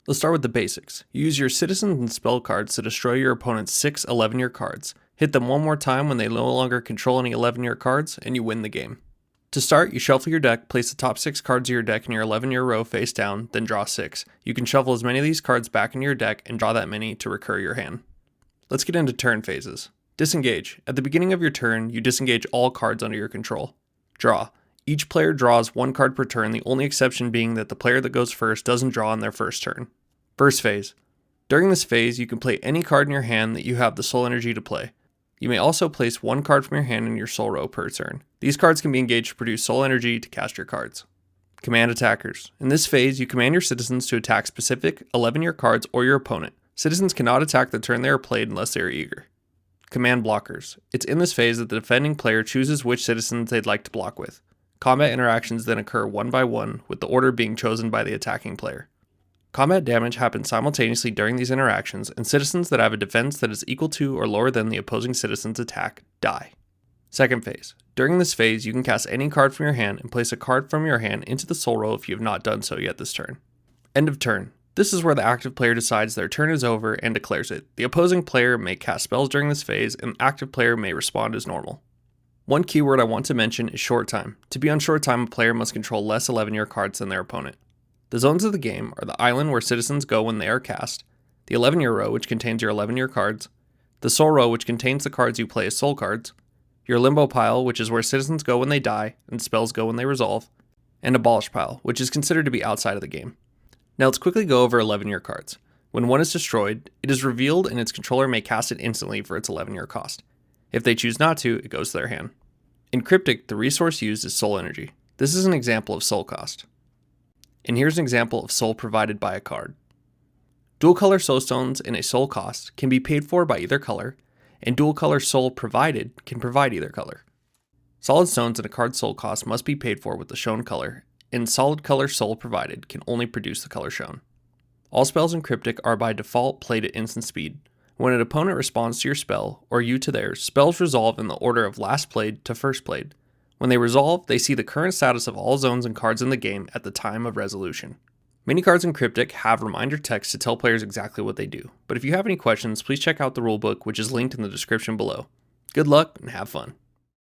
Let's start with the basics. You use your citizens and spell cards to destroy your opponent's 6 11-year cards. Hit them one more time when they no longer control any 11-year cards, and you win the game. To start, you shuffle your deck, place the top 6 cards of your deck in your 11-year row face down, then draw 6. You can shuffle as many of these cards back into your deck and draw that many to recur your hand. Let's get into turn phases. Disengage. At the beginning of your turn, you disengage all cards under your control. Draw. Each player draws 1 card per turn, the only exception being that the player that goes first doesn't draw on their first turn. Burst phase. During this phase, you can play any card in your hand that you have the soul energy to play. You may also place 1 card from your hand in your soul row per turn. These cards can be engaged to produce soul energy to cast your cards. Command attackers. In this phase, you command your citizens to attack specific 11-year cards or your opponent. Citizens cannot attack the turn they are played unless they are eager. Command blockers. It's in this phase that the defending player chooses which citizens they'd like to block with. Combat interactions then occur one by one, with the order being chosen by the attacking player. Combat damage happens simultaneously during these interactions, and citizens that have a defense that is equal to or lower than the opposing citizen's attack die. Second phase. During this phase, you can cast any card from your hand and place a card from your hand into the soul row if you have not done so yet this turn. End of turn. This is where the active player decides their turn is over and declares it. The opposing player may cast spells during this phase, and the active player may respond as normal. One keyword I want to mention is short time. To be on short time, a player must control less 11-year cards than their opponent. The zones of the game are the island where citizens go when they are cast, the 11-year row which contains your 11-year cards, the soul row which contains the cards you play as soul cards, your limbo pile which is where citizens go when they die and spells go when they resolve, and abolish pile which is considered to be outside of the game. Now let's quickly go over 11-year cards. When one is destroyed, it is revealed and its controller may cast it instantly for its 11-year cost. If they choose not to, it goes to their hand. In Kryptik, the resource used is soul energy. This is an example of soul cost. And here's an example of soul provided by a card. Dual color soul stones in a soul cost can be paid for by either color, and dual color soul provided can provide either color. Solid stones in a card soul cost must be paid for with the shown color, and solid color soul provided can only produce the color shown. All spells in Kryptik are by default played at instant speed. When an opponent responds to your spell, or you to theirs, spells resolve in the order of last played to first played. When they resolve, they see the current status of all zones and cards in the game at the time of resolution. Many cards in Kryptik have reminder text to tell players exactly what they do, but if you have any questions, please check out the rulebook which is linked in the description below. Good luck and have fun.